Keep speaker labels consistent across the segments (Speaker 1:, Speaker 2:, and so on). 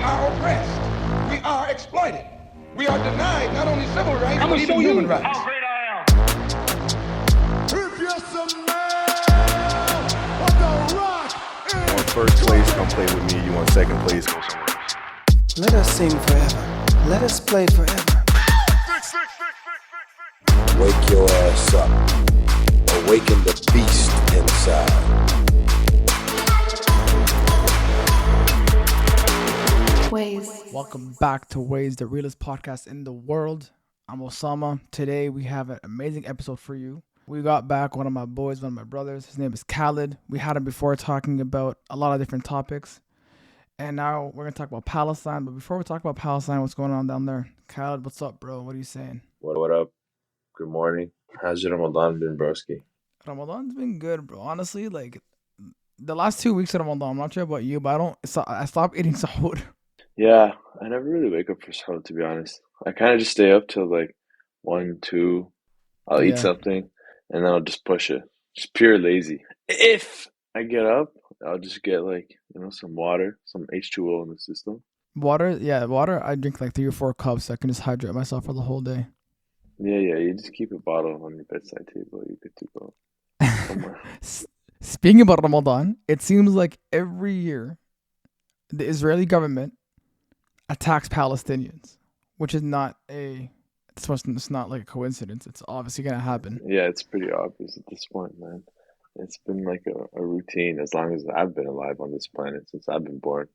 Speaker 1: are oppressed. We are exploited. We are denied not only civil rights, but even human rights.
Speaker 2: How great I am.
Speaker 3: If you're some man, what the rock
Speaker 4: You want first place, come play with me. You want second place, go somewhere else.
Speaker 5: Let us sing forever. Let us play forever.
Speaker 6: Wake your ass up. Awaken the beast inside.
Speaker 7: Ways.
Speaker 8: Welcome back to Ways, the realest podcast in the world. I'm Osama. Today we have an amazing episode for you. We got back one of my boys, one of my brothers. His name is Khalid. We had him before talking about a lot of different topics. And now we're going to talk about Palestine. But before we talk about Palestine, what's going on down there? Khalid, what's up, bro? What are you saying?
Speaker 6: What up? Good morning. How's your Ramadan been, broski?
Speaker 8: Ramadan's been good, bro. Honestly, like the last 2 weeks of Ramadan, I'm not sure about you, but I stopped eating sahur.
Speaker 9: Yeah, I never really wake up for sahur, to be honest. I kind of just stay up till like 1, 2. I'll eat
Speaker 8: Yeah.
Speaker 9: something, and then I'll just push it. Just pure lazy. If I get up, I'll just get like, some water, some H2O in the system.
Speaker 8: Water, I drink like 3 or 4 cups so I can just hydrate myself for the whole day.
Speaker 9: Yeah, you just keep a bottle on your bedside table. You're good to go somewhere.
Speaker 8: Speaking about Ramadan, it seems like every year the Israeli government attacks Palestinians, which is not it's not like a coincidence. It's obviously going to happen.
Speaker 9: Yeah, it's pretty obvious at this point, man. It's been like a routine as long as I've been alive on this planet, since I've been born,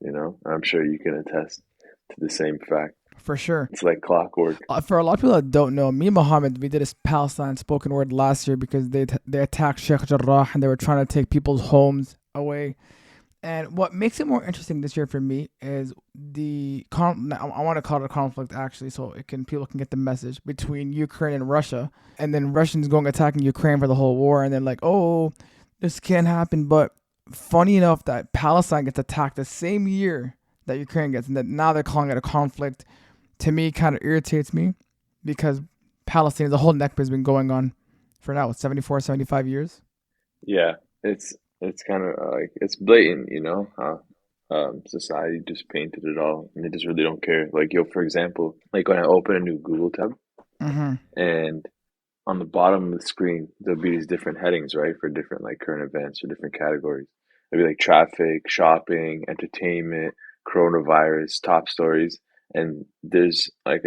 Speaker 9: I'm sure you can attest to the same fact.
Speaker 8: For sure.
Speaker 9: It's like clockwork.
Speaker 8: For a lot of people that don't know, me and Mohammed, we did a Palestine spoken word last year because they attacked Sheikh Jarrah and they were trying to take people's homes away. And what makes it more interesting this year for me is I want to call it a conflict actually, so people can get the message between Ukraine and Russia, and then Russians going attacking Ukraine for the whole war, and then like, oh, this can't happen. But funny enough that Palestine gets attacked the same year that Ukraine gets, and that now they're calling it a conflict. To me, kind of irritates me because Palestine, the whole Nakba has been going on for now, 74, 75 years.
Speaker 9: Yeah, it's kind of like, it's blatant, how society just painted it all, and they just really don't care. Like, for example, like when I open a new Google tab, and on the bottom of the screen, there'll be these different headings, right, for different like current events or different categories. It'll be like traffic, shopping, entertainment, coronavirus, top stories. And there's like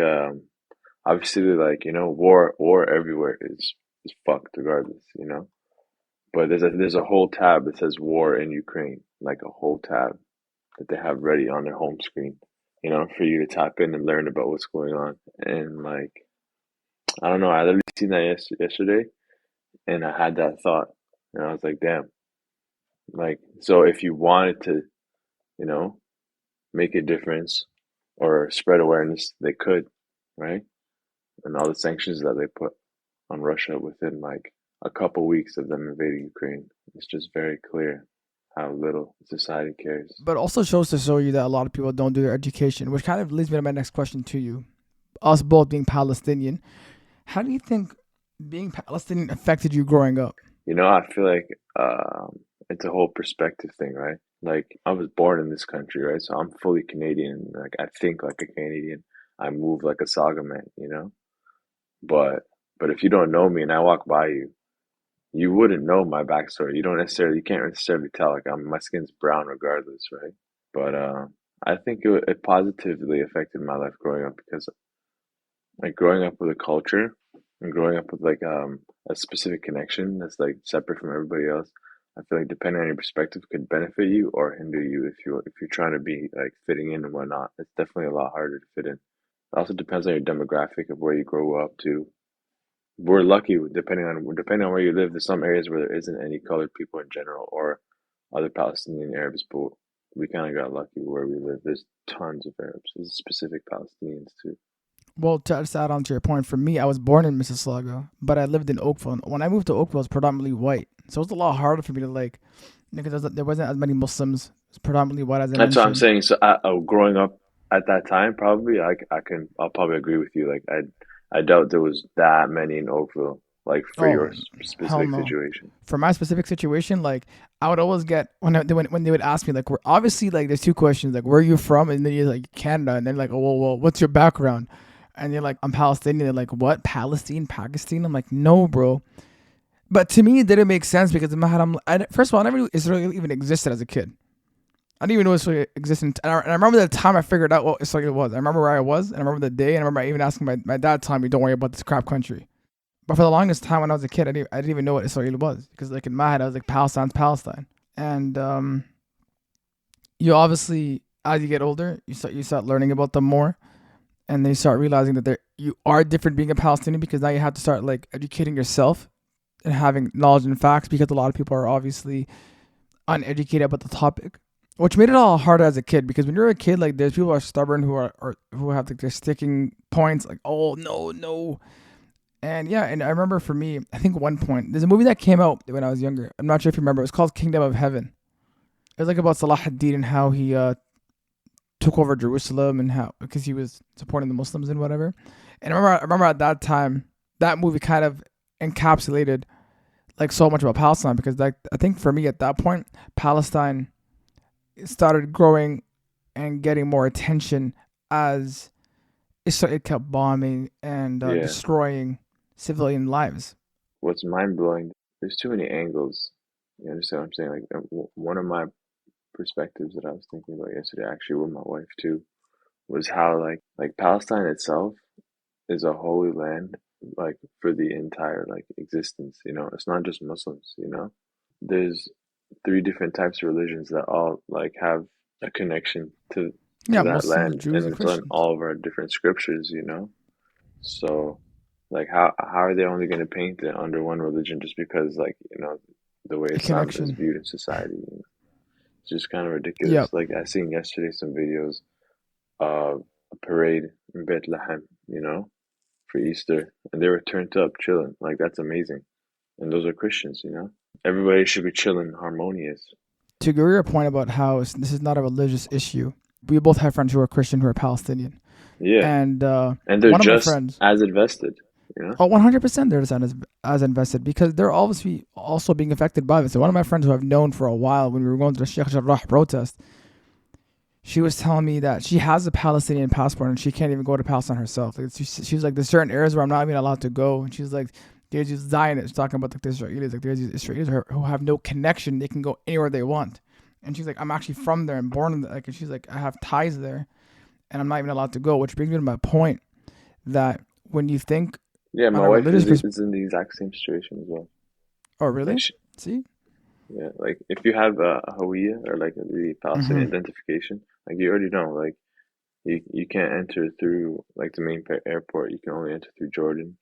Speaker 9: obviously like war everywhere is fucked regardless, but there's a whole tab that says war in Ukraine, like a whole tab that they have ready on their home screen, for you to tap in and learn about what's going on. And like, I don't know, I literally seen that yesterday, and I had that thought, and I was like, damn, like, so if you wanted to make a difference or spread awareness, they could, right? And all the sanctions that they put on Russia within like a couple weeks of them invading Ukraine, it's just very clear how little society cares.
Speaker 8: But also shows to show you that a lot of people don't do their education, which kind of leads me to my next question to you. Us both being Palestinian, how do you think being Palestinian affected you growing up?
Speaker 9: I feel like it's a whole perspective thing, right? Like, I was born in this country, right? So I'm fully Canadian. Like, I think like a Canadian. I move like a Saga man, But if you don't know me and I walk by you, you wouldn't know my backstory. You can't necessarily tell. Like, my skin's brown regardless, right? But I think it positively affected my life growing up, because like growing up with a culture and growing up with like a specific connection that's like separate from everybody else, I feel like depending on your perspective could benefit you or hinder you if you're trying to be like fitting in and whatnot. It's definitely a lot harder to fit in. It also depends on your demographic of where you grow up too. We're lucky depending on where you live. There's some areas where there isn't any colored people in general or other Palestinian Arabs, but we kind of got lucky where we live. There's tons of Arabs. There's specific Palestinians too.
Speaker 8: Well, to just add on to your point, for me, I was born in Mississauga, but I lived in Oakville. When I moved to Oakville, it was predominantly white. So it was a lot harder for me to like, because there wasn't as many Muslims. It's predominantly white, as I
Speaker 9: That's what I'm
Speaker 8: mentioned.
Speaker 9: saying. So growing up at that time, probably I'll probably agree with you. Like, I doubt there was that many in Oakville. like for
Speaker 8: Oh,
Speaker 9: your
Speaker 8: hell
Speaker 9: specific
Speaker 8: no.
Speaker 9: situation?
Speaker 8: For my specific situation, like I would always get when they would ask me like, we're obviously like there's two questions like where are you from, and then you're like Canada, and then like, oh well, what's your background, and you're like I'm Palestinian. They're like, what, Palestine, Pakistan? I'm like, no, bro. But to me, it didn't make sense because in my head, first of all, I never knew Israel even existed as a kid. I didn't even know Israel existed. And I remember the time I figured out what Israel was. I remember where I was, and I remember the day, and I remember even asking my dad, telling me, don't worry about this crap country. But for the longest time when I was a kid, I didn't even know what Israel was. Because like in my head, I was like, Palestine's Palestine. And you obviously, as you get older, you start learning about them more. And then you start realizing that you are different being a Palestinian, because now you have to start like educating yourself and having knowledge and facts, because a lot of people are obviously uneducated about the topic, which made it all harder as a kid. Because when you're a kid, like there's people who are stubborn, who have like their sticking points, like, oh no. And yeah, and I remember for me, I think one point there's a movie that came out when I was younger. I'm not sure if you remember. It was called Kingdom of Heaven. It was like about Salah ad-Din and how he took over Jerusalem, and how because he was supporting the Muslims and whatever. And I remember at that time that movie kind of encapsulated like so much about Palestine, because like I think for me at that point, Palestine started growing and getting more attention as it kept bombing and
Speaker 9: Yeah.
Speaker 8: destroying civilian lives.
Speaker 9: What's mind blowing? There's too many angles. You understand what I'm saying? Like one of my perspectives that I was thinking about yesterday, actually with my wife too, was how like Palestine itself is a holy land, like for the entire like existence. You know, it's not just Muslims. You know, there's three different types of religions that all like have a connection to
Speaker 8: Yeah,
Speaker 9: that
Speaker 8: Muslims,
Speaker 9: land,
Speaker 8: Jews,
Speaker 9: and
Speaker 8: and
Speaker 9: it's on
Speaker 8: Christians.
Speaker 9: all of our different scriptures. You know, so like how are they only going to paint it under one religion just because like the way
Speaker 8: A
Speaker 9: Islam is
Speaker 8: connection.
Speaker 9: viewed in society? It's just kind of ridiculous.
Speaker 8: Yep.
Speaker 9: Like I seen yesterday some videos of a parade in Bethlehem, for Easter, and they were turned up chilling. Like that's amazing. And those are Christians. Everybody should be chilling, harmonious.
Speaker 8: To agree with your point about how this is not a religious issue, we both have friends who are Christian who are Palestinian.
Speaker 9: Yeah,
Speaker 8: And
Speaker 9: and they're
Speaker 8: one of my
Speaker 9: just
Speaker 8: friends,
Speaker 9: as invested.
Speaker 8: 100% they're as invested, because they're obviously also being affected by this. So one of my friends who I've known for a while, when we were going to the Sheikh Jarrah protest, she was telling me that she has a Palestinian passport and she can't even go to Palestine herself. Like, she was like, there's certain areas where I'm not even allowed to go. And she's like, there's these Zionists talking about like the Israelis. Like there's these Israelis who have no connection. They can go anywhere they want. And she's like, I'm actually from there and born in there. Like, and she's like, I have ties there and I'm not even allowed to go. Which brings me to my point that when you think
Speaker 9: Yeah,
Speaker 8: on
Speaker 9: my
Speaker 8: a
Speaker 9: wife
Speaker 8: religious
Speaker 9: is in the exact same situation as well.
Speaker 8: oh,
Speaker 9: Like,
Speaker 8: really? See?
Speaker 9: yeah, like if you have a Hawiya or like the Palestinian
Speaker 8: Mm-hmm.
Speaker 9: identification, like you already know, like you can't enter through like the main airport. You can only enter through Jordan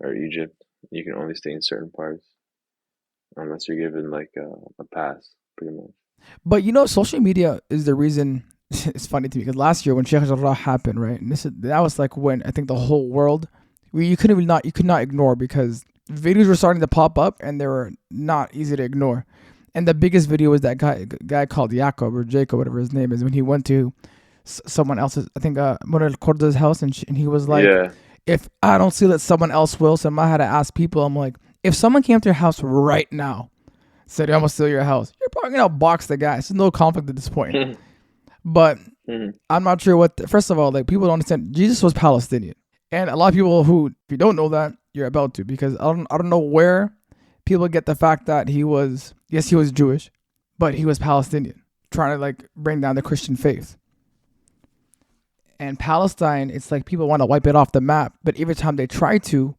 Speaker 9: or Egypt. You can only stay in certain parts unless you're given like a pass, pretty much.
Speaker 8: But social media is the reason. It's funny to me because last year when Sheikh Jarrah happened, right, and that was like when I think the whole world, you could not ignore, because videos were starting to pop up and they were not easy to ignore. And the biggest video was that guy called Jacob or Jacob, whatever his name is, when he went to someone else's, I think Mona Corda's house, and he was like,
Speaker 9: Yeah,
Speaker 8: if I don't see that, someone else will. So I had to ask people. I'm like, if someone came to your house right now, said, I'm gonna steal your house, you're probably gonna box the guy. There's no conflict at this point. But I'm not sure first of all, like people don't understand, Jesus was Palestinian. And a lot of people who, if you don't know that, you're about to, because I don't know where people get the fact that he was Jewish, but he was Palestinian, trying to like bring down the Christian faith. And Palestine, it's like people want to wipe it off the map, but every time they try to,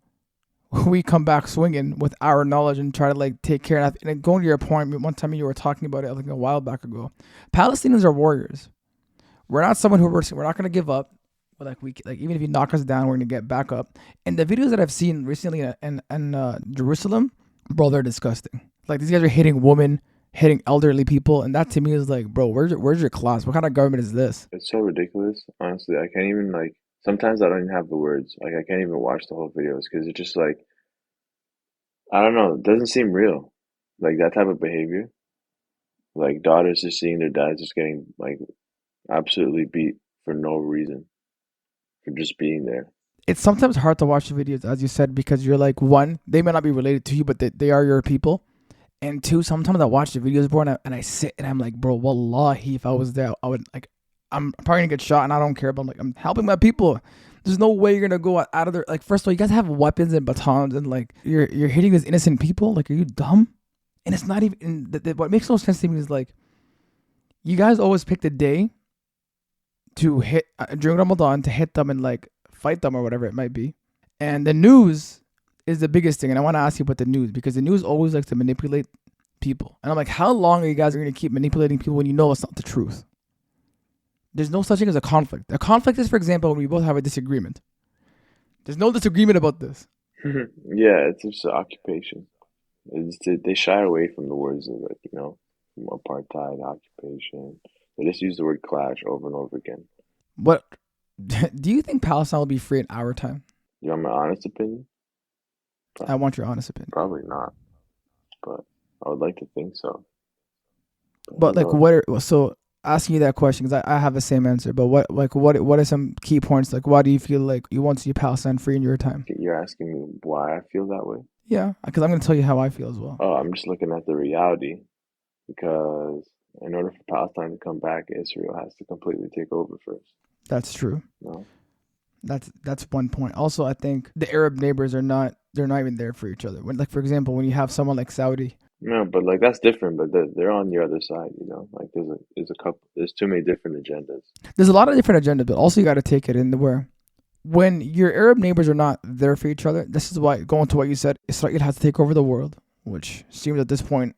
Speaker 8: we come back swinging with our knowledge and try to like take care of it. And going to your point, one time you were talking about it, I think a while back ago, Palestinians are warriors. We're not someone we're not going to give up. But like even if you knock us down, we're going to get back up. And the videos that I've seen recently in Jerusalem, bro, they're disgusting. Like these guys are hitting women, hitting elderly people, and that to me is like, bro, where's your class? What kind of government is this?
Speaker 9: it's so ridiculous. Honestly, I can't even like. Sometimes I don't even have the words. Like I can't even watch the whole videos because it's just like I don't know. It doesn't seem real. Like that type of behavior. Like daughters just seeing their dads just getting like absolutely beat for no reason, for just being there.
Speaker 8: it's sometimes hard to watch the videos, as you said, because you're like, one, they may not be related to you, but they are your people. And two, sometimes I watch the videos, bro, and I sit and I'm like, bro, wallahi, if I was there, I would like, I'm probably gonna get shot and I don't care, but I'm helping my people. There's no way you're gonna go out of there. Like, first of all, you guys have weapons and batons, and like you're hitting these innocent people. Like, are you dumb? And it's not even. What makes no sense to me is like, you guys always pick the day to hit during Ramadan to hit them and like fight them or whatever it might be. And the news is the biggest thing. And I want to ask you about the news, because the news always likes to manipulate people. And I'm like, how long are you guys going to keep manipulating people when you know it's not the truth? There's no such thing as a conflict. A conflict is, for example, when we both have a disagreement. There's no disagreement about this.
Speaker 9: Yeah, it's just an occupation. They shy away from the words of like, from apartheid, occupation. They just use the word clash over and over again.
Speaker 8: What do you think Palestine will be free in our time?
Speaker 9: You want my honest opinion?
Speaker 8: I want your honest opinion.
Speaker 9: Probably not, but I would like to think so.
Speaker 8: But like, so asking you that question, because I have the same answer, but what are some key points? Like, why do you feel like you want to see Palestine free in your time?
Speaker 9: You're asking me why I feel that way?
Speaker 8: Yeah, because I'm going to tell you how I feel as well.
Speaker 9: Oh, I'm just looking at the reality, because in order for Palestine to come back, Israel has to completely take over first.
Speaker 8: That's true.
Speaker 9: No?
Speaker 8: That's one point. Also, I think the Arab neighbors they're not even there for each other. When, like, for example, when you have someone like Saudi.
Speaker 9: No, but like that's different. But they're on the other side, Like there's too many different agendas.
Speaker 8: There's a lot of different agendas, but also you got to take it in the where when your Arab neighbors are not there for each other. This is why, going to what you said, Israel has to take over the world, which seems at this point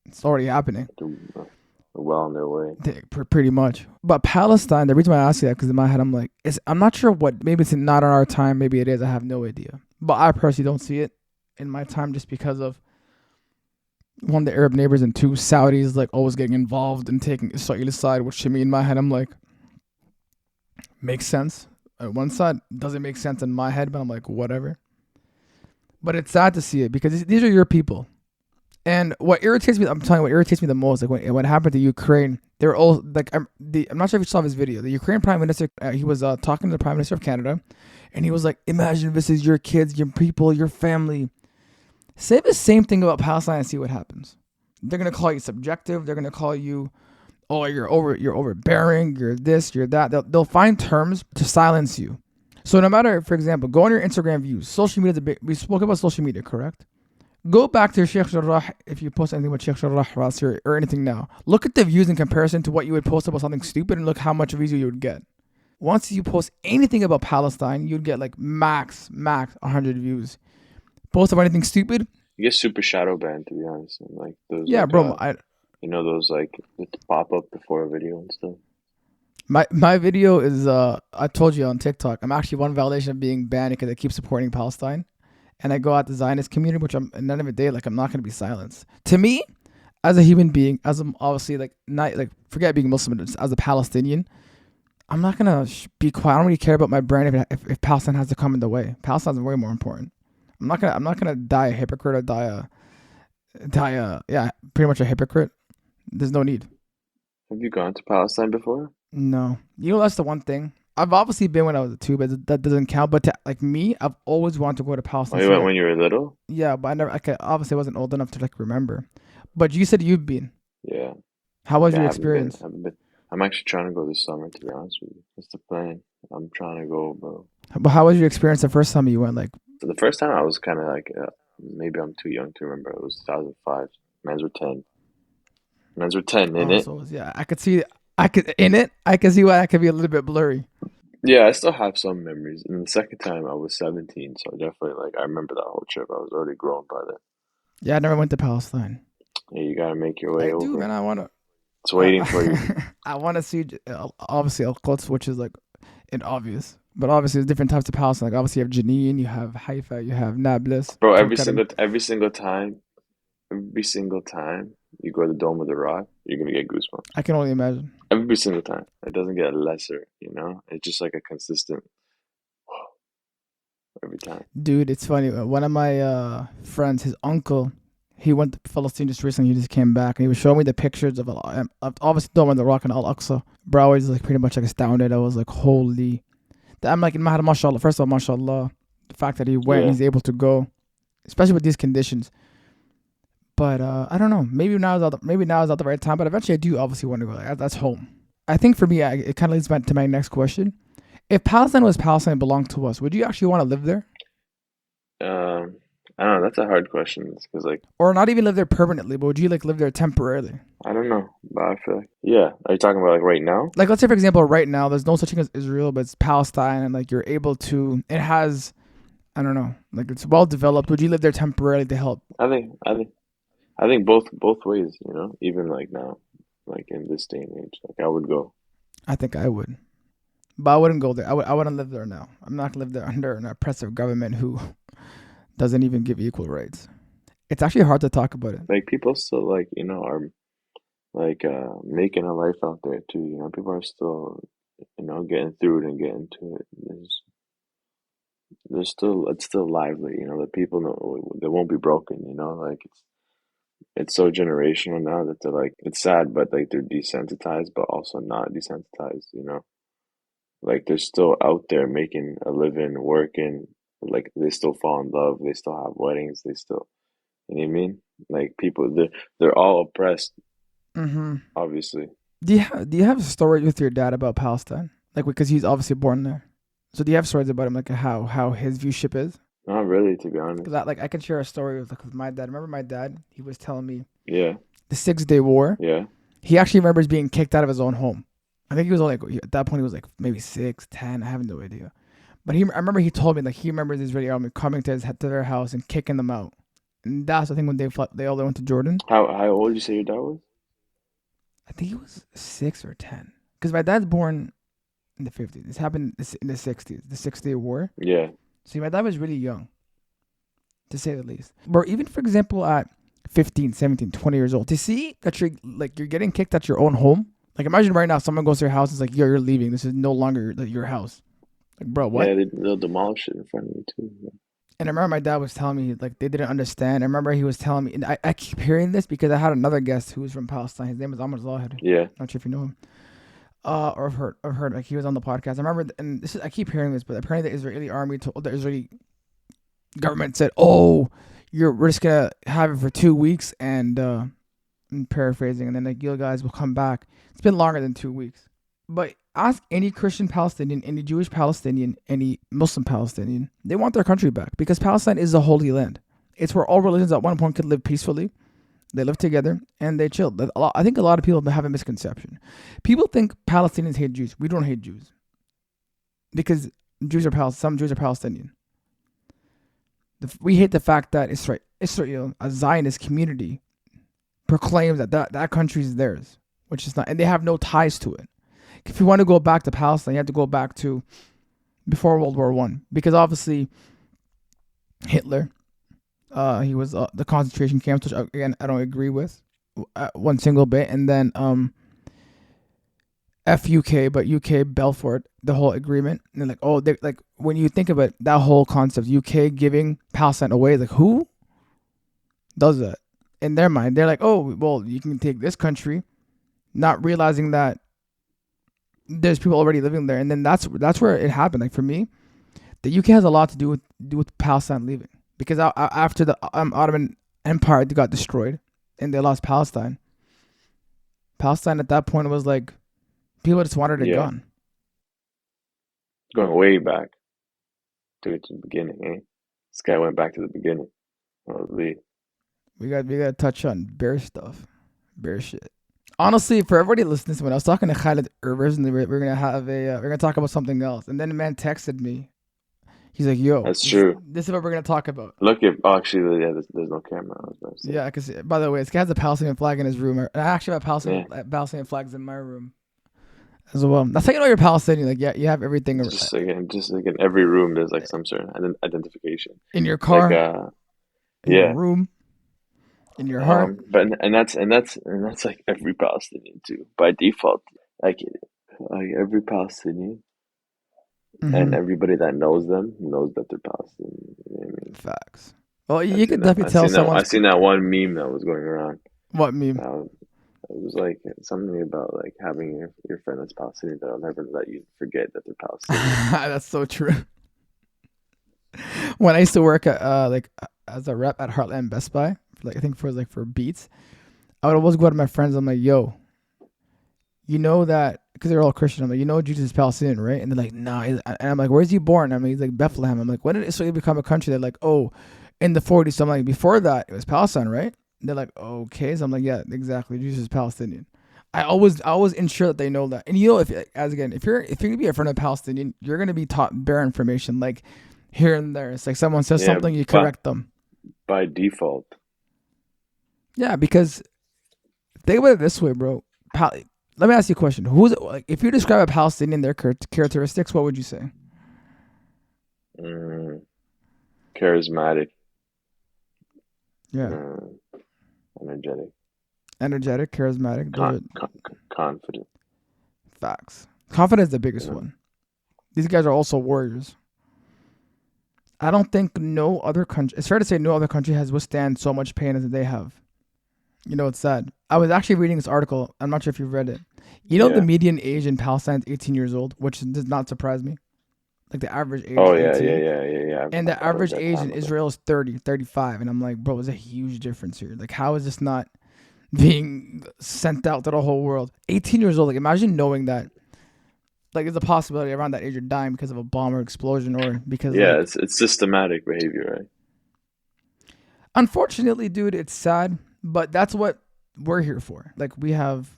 Speaker 8: it's already happening.
Speaker 9: They're well on their way.
Speaker 8: Pretty much. But Palestine, the reason why I ask you that, because in my head I'm like, I'm not sure what. Maybe it's not on our time. Maybe it is. I have no idea. But I personally don't see it in my time, just because of one, the Arab neighbors, and two, Saudis like always getting involved and taking Israel's side, which to me in my head I'm like, makes sense. At one side doesn't make sense in my head, but I'm like, whatever. But it's sad to see it, because these are your people. And what irritates me, I'm telling you, what irritates me the most, like when it happened to Ukraine, they're all like, I'm not sure if you saw this video. The Ukrainian Prime Minister, he was talking to the Prime Minister of Canada, and he was like, imagine this is your kids, your people, your family. Say the same thing about Palestine and see what happens. They're gonna call you subjective. They're gonna call you, oh, you're overbearing, you're this, you're that. They'll find terms to silence you. So no matter, for example, go on your Instagram views. Social media is a big. We spoke about social media, correct? Go back to Sheikh Jarrah if you post anything about Sheikh Jarrah last year or anything now. Look at the views in comparison to what you would post about something stupid, and look how much views you would get. Once you post anything about Palestine, you'd get like max 100 views. Post about anything stupid,
Speaker 9: you get super shadow banned, to be honest. And like those,
Speaker 8: yeah,
Speaker 9: like,
Speaker 8: bro.
Speaker 9: Those like that pop up before a video and stuff.
Speaker 8: My video is I told you on TikTok. I'm actually one validation of being banned because I keep supporting Palestine, and I go at the Zionist community, which I'm at the end of the day, like, I'm not gonna be silenced. To me, as a human being, as I'm obviously like not like forget being Muslim, as a Palestinian, I'm not gonna be quiet. I don't really care about my brand if Palestine has to come in the way. Palestine's way more important. I'm not gonna die a hypocrite or die pretty much a hypocrite. There's no need.
Speaker 9: Have you gone to Palestine before?
Speaker 8: No. That's the one thing. I've obviously been when I was a 2, but that doesn't count. But like me, I've always wanted to go to Palestine.
Speaker 9: Oh, you went when you were little?
Speaker 8: Yeah, but obviously I wasn't old enough to like remember. But you said you've been.
Speaker 9: Yeah.
Speaker 8: How was your experience?
Speaker 9: I'm actually trying to go this summer, to be honest with you. That's the plan. I'm trying to go, bro.
Speaker 8: But how was your experience the first time you went? Like,
Speaker 9: so the first time I was kind of like, maybe I'm too young to remember. It was 2005. Men's were 10. Men's were 10, innit?
Speaker 8: So yeah, I could see why that could be a little bit blurry.
Speaker 9: Yeah, I still have some memories. And the second time I was 17, so definitely I remember that whole trip. I was already grown by then.
Speaker 8: Yeah, I never went to Palestine.
Speaker 9: Yeah, you gotta make your way over.
Speaker 8: I do, man. I wanna.
Speaker 9: It's waiting for you.
Speaker 8: I want to see obviously Al-Quds, which is like obvious. But obviously, there's different types of Palestine. Like, obviously, you have Jenin, you have Haifa, you have Nablus.
Speaker 9: Bro, every single time you go to the Dome of the Rock, you're gonna get goosebumps.
Speaker 8: I can only imagine.
Speaker 9: Every single time, it doesn't get lesser. It's just like a consistent. Every time.
Speaker 8: Dude, it's funny. One of my friends, his uncle, he went to Palestine just recently. He just came back, and he was showing me the pictures of obviously Dome of the Rock and Al-Aqsa. Bro, I was like pretty much like astounded. I was like, holy. I'm like, mashallah. First of all, mashallah, the fact that he went,
Speaker 9: Yeah.
Speaker 8: he's able to go, especially with these conditions. But I don't know. Maybe now is not the right time. But eventually, I do obviously want to go. Like, that's home. I think for me, it kind of leads to my next question. If Palestine was Palestine and belonged to us, would you actually want to live there?
Speaker 9: I don't know. That's a hard question because, like,
Speaker 8: Or not even live there permanently, but would you like live there temporarily?
Speaker 9: I don't know, but I feel like, yeah. Are you talking about like right now?
Speaker 8: Like, let's say, for example, right now, there's no such thing as Israel, but it's Palestine, and like you're able to, it has, I don't know, like it's well developed. Would you live there temporarily to help?
Speaker 9: I think both ways. You know, even like now, like in this day and age, like I would go.
Speaker 8: I think I would. But I wouldn't go there. I wouldn't live there now. I'm not gonna live there under an oppressive government who doesn't even give equal rights. It's actually hard to talk about it.
Speaker 9: Like people still like are like making a life out there too. You know, people are still getting through it and getting to it. There's still it's still lively. You know, the people know they won't be broken. You know, like it's so generational now that they're like it's sad, but like they're desensitized, but also not desensitized. You know, like they're still out there making a living, working. Like they still fall in love. They still have weddings. They still, you know what I mean? Like people, they're all oppressed.
Speaker 8: Mm-hmm.
Speaker 9: Obviously.
Speaker 8: Do you have a story with your dad about Palestine? Like, because he's obviously born there. So do you have stories about him, like how his viewship is?
Speaker 9: Not really, to be honest.
Speaker 8: Because I can share a story with my dad. Remember my dad? He was telling me
Speaker 9: Yeah.
Speaker 8: the 6-Day War.
Speaker 9: Yeah.
Speaker 8: He actually remembers being kicked out of his own home. I think he was only at that point he was like maybe 6, 10. I have no idea. But I remember he told me like he remembers the Israeli army coming to their house and kicking them out. And that's I think when they all went to Jordan.
Speaker 9: How old did you say your dad was?
Speaker 8: I think he was 6 or 10. Because my dad's born in the 50s. This happened in the 60s, the 6-Day War.
Speaker 9: Yeah.
Speaker 8: See, my dad was really young, to say the least. But even, for example, at 15, 17, 20 years old, to see that you're getting kicked at your own home. Like, imagine right now someone goes to your house and is like, yo, you're leaving. This is no longer your house. Like, bro, what?
Speaker 9: Yeah, they'll demolish it in front of you, too. Yeah.
Speaker 8: And I remember my dad was telling me, like, they didn't understand. I remember he was telling me, and I keep hearing this because I had another guest who was from Palestine. His name was Ahmad Zahid.
Speaker 9: Yeah.
Speaker 8: Not sure if you know him. Or I've heard, like, he was on the podcast. I remember, and I keep hearing this, but apparently the Israeli army told the Israeli government said, "Oh, we're just gonna have it for 2 weeks," and I'm paraphrasing, and then like you guys will come back. It's been longer than 2 weeks. But ask any Christian Palestinian, any Jewish Palestinian, any Muslim Palestinian, they want their country back because Palestine is a holy land. It's where all religions at one point could live peacefully. They live together and they chill. I think a lot of people have a misconception. People think Palestinians hate Jews. We don't hate Jews because some Jews are Palestinian. We hate the fact that Israel, a Zionist community, proclaims that country is theirs, which is not, and they have no ties to it. If you want to go back to Palestine, you have to go back to before World War I, because obviously Hitler. He was the concentration camps, which again I don't agree with one single bit. And then UK, but UK Balfour, the whole agreement, and they're like when you think of it, that whole concept, UK giving Palestine away, like who does that? In their mind, they're like, oh well, you can take this country, not realizing that there's people already living there, and then that's where it happened. Like for me, the UK has a lot to do with Palestine leaving. Because after the Ottoman Empire got destroyed and they lost Palestine at that point was like people just wanted it gone.
Speaker 9: Going way back to the beginning, eh? This guy went back to the beginning.
Speaker 8: We got to touch on bear stuff, bear shit. Honestly, for everybody listening to when I was talking to Khalid originally, we're gonna talk about something else, and then the man texted me. He's like, yo,
Speaker 9: that's true.
Speaker 8: This is what we're going to talk about.
Speaker 9: Look, actually, yeah, there's no camera. I was about to say.
Speaker 8: Yeah, because, by the way, this guy has a Palestinian flag in his room. I actually have Palestinian flags in my room as well. That's how you know you're Palestinian. Like, yeah, you have everything.
Speaker 9: Just like in every room, there's like some sort of identification.
Speaker 8: In your car,
Speaker 9: in
Speaker 8: your room, in your heart.
Speaker 9: But that's like every Palestinian too, by default. Like every Palestinian. Mm-hmm. And everybody that knows them knows that they're Palestinian. You know what I mean?
Speaker 8: Facts. Well, you could definitely tell someone.
Speaker 9: I seen that one meme that was going around.
Speaker 8: What meme?
Speaker 9: was like something about like having your friend that's Palestinian that'll never let you forget that they're Palestinian.
Speaker 8: That's so true. When I used to work at as a rep at Heartland Best Buy, like I think for Beats, I would always go to my friends. I'm like, yo, you know that, because they're all Christian. I'm like, you know, Jesus is Palestinian, right? And they're like, nah. And I'm like, where's he born? I'm like, he's like Bethlehem. I'm like, when did Israel become a country? They're like, oh, in the 40s. So I'm like, before that, it was Palestine, right? And they're like, okay. So I'm like, yeah, exactly. Jesus is Palestinian. I always ensure that they know that. And you know, if you're gonna be a friend of Palestinian, you're gonna be taught bare information, like here and there. It's like someone says something, you correct them
Speaker 9: by default.
Speaker 8: Yeah, because think about it this way, bro. Let me ask you a question. Who's like, if you describe a Palestinian, their characteristics, what would you say?
Speaker 9: Charismatic.
Speaker 8: Yeah. Energetic, charismatic,
Speaker 9: confident.
Speaker 8: Facts. Confidence is the biggest one. These guys are also warriors. I don't think no other country, it's fair to say no other country has withstand so much pain as they have. You know, it's sad. I was actually reading this article. I'm not sure if you've read it. You know, the median age in Palestine is 18 years old, which does not surprise me. Like the average age.
Speaker 9: Oh, yeah, 18. Yeah.
Speaker 8: And the average age in Israel is 30, 35. And I'm like, bro, there's a huge difference here. Like, how is this not being sent out to the whole world? 18 years old. Like, imagine knowing that. Like, there's a possibility around that age you're dying because of a bomb or explosion or because.
Speaker 9: Yeah, like, it's systematic behavior, right?
Speaker 8: Unfortunately, dude, it's sad, but that's what we're here for. Like, we have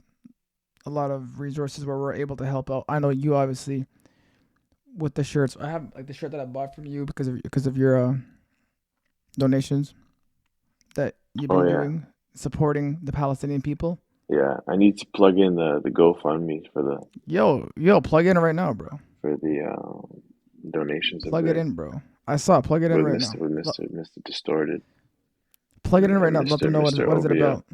Speaker 8: a lot of resources where we're able to help out. I know you obviously with the shirts. I have like the shirt that I bought from you because of your donations that you've been doing, supporting the Palestinian people.
Speaker 9: Yeah, I need to plug in the GoFundMe for the.
Speaker 8: Yo, plug in right now, bro.
Speaker 9: For the donations.
Speaker 8: Plug it in, bro. I saw it. Plug it in right now.
Speaker 9: With Mr. Distorted.
Speaker 8: Plug it in right now. Let them know what is it about.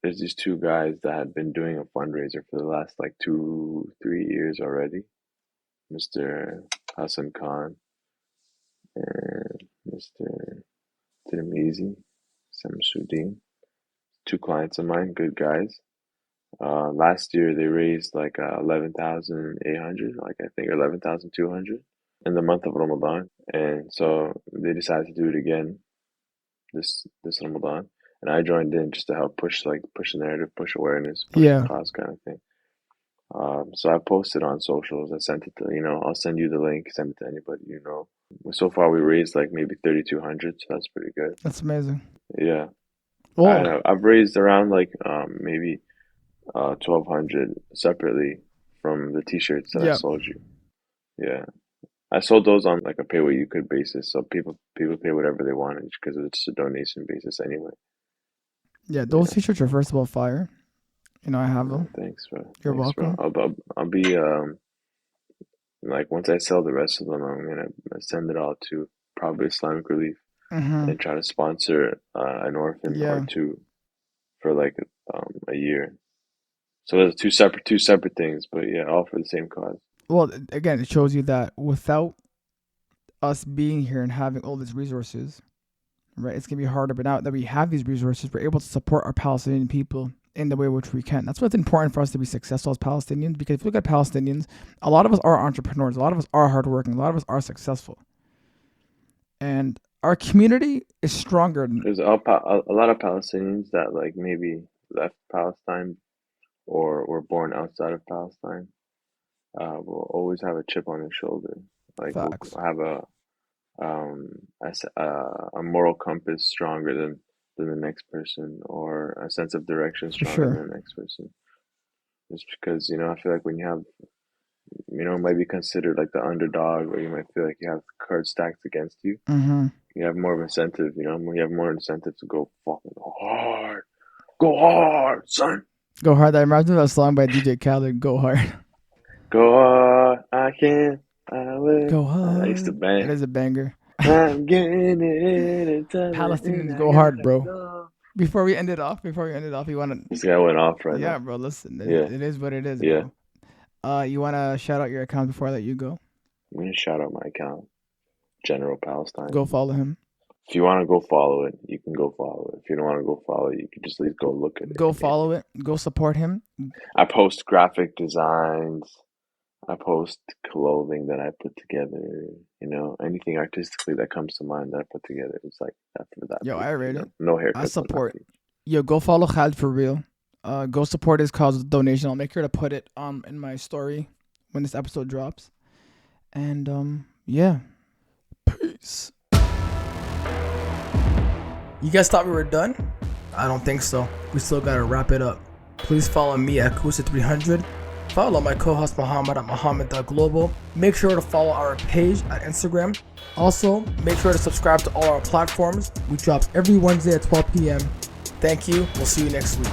Speaker 9: There's these two guys that have been doing a fundraiser for the last like 2-3 years already. Mr. Hassan Khan and Mr. Tirmizi Samsudin. Two clients of mine, good guys. Last year they raised like 11,800, like I think 11,200 in the month of Ramadan, and so they decided to do it again this Ramadan, and I joined in just to help push the narrative, push awareness, push the cause kind of thing. So I posted on socials. I sent it to I'll send you the link. Send it to anybody you know. So far we raised like maybe 3,200, so that's pretty good.
Speaker 8: That's amazing.
Speaker 9: Yeah. Well, I've raised around like maybe 1,200 separately from the T-shirts that I sold you. Yeah, I sold those on like a pay what you could basis, so people pay whatever they want because it's a donation basis anyway. Yeah,
Speaker 8: those T-shirts are first of all fire. I have them.
Speaker 9: Thanks, bro.
Speaker 8: You're welcome.
Speaker 9: Bro. I'll be like once I sell the rest of them, I'm gonna send it all to probably Islamic Relief. And try to sponsor an orphan or two for like a year. So there's two separate things, but yeah, all for the same cause. Well,
Speaker 8: again, it shows you that without us being here and having all these resources, right, it's gonna be harder. But now that we have these resources, we're able to support our Palestinian people in the way which we can. That's what's important for us to be successful as Palestinians. Because if you look at Palestinians, a lot of us are entrepreneurs, a lot of us are hardworking, a lot of us are successful, and our community is stronger.
Speaker 9: There's a lot of Palestinians that like maybe left Palestine or were born outside of Palestine. Will always have a chip on their shoulder. Like we'll have a moral compass stronger than the next person, or a sense of direction stronger than the next person. Just because I feel like when you have it might be considered like the underdog, or you might feel like you have cards stacked against you. You have more of incentive, you have more incentive to go fucking hard. Go hard, son.
Speaker 8: Go hard. I remember that song by DJ Khaled, Go Hard.
Speaker 9: Go hard, I can, I will.
Speaker 8: Go hard.
Speaker 9: I used to bang.
Speaker 8: It is a banger.
Speaker 9: I'm getting it.
Speaker 8: Palestinians go hard, bro. Before we end it off, you want to...
Speaker 9: This guy went off right now.
Speaker 8: Yeah, bro, listen. It is what it is, bro. You want to shout out your account before I let you go?
Speaker 9: I'm going to shout out my account. General Palestine.
Speaker 8: Go follow him.
Speaker 9: If you want to go follow it, you can go follow it. If you don't want to go follow it, you can just at least go look at it.
Speaker 8: Go follow it. Go support him.
Speaker 9: I post graphic designs. I post clothing that I put together. You know, anything artistically that comes to mind that I put together. It's like that for that.
Speaker 8: Yo, I rate it.
Speaker 9: No haircuts.
Speaker 8: I support. Yo, go follow Khalid for real. Go support his cause with donation. I'll make sure to put it in my story when this episode drops. And yeah. Peace. You guys thought we were done? I don't think so. We still gotta wrap it up. Please follow me at Kusa300. Follow my co-host Muhammad at Muhammad.global. Make sure to follow our page at Instagram. Also, make sure to subscribe to all our platforms. We drop every Wednesday at 12 p.m. Thank you. We'll see you next week.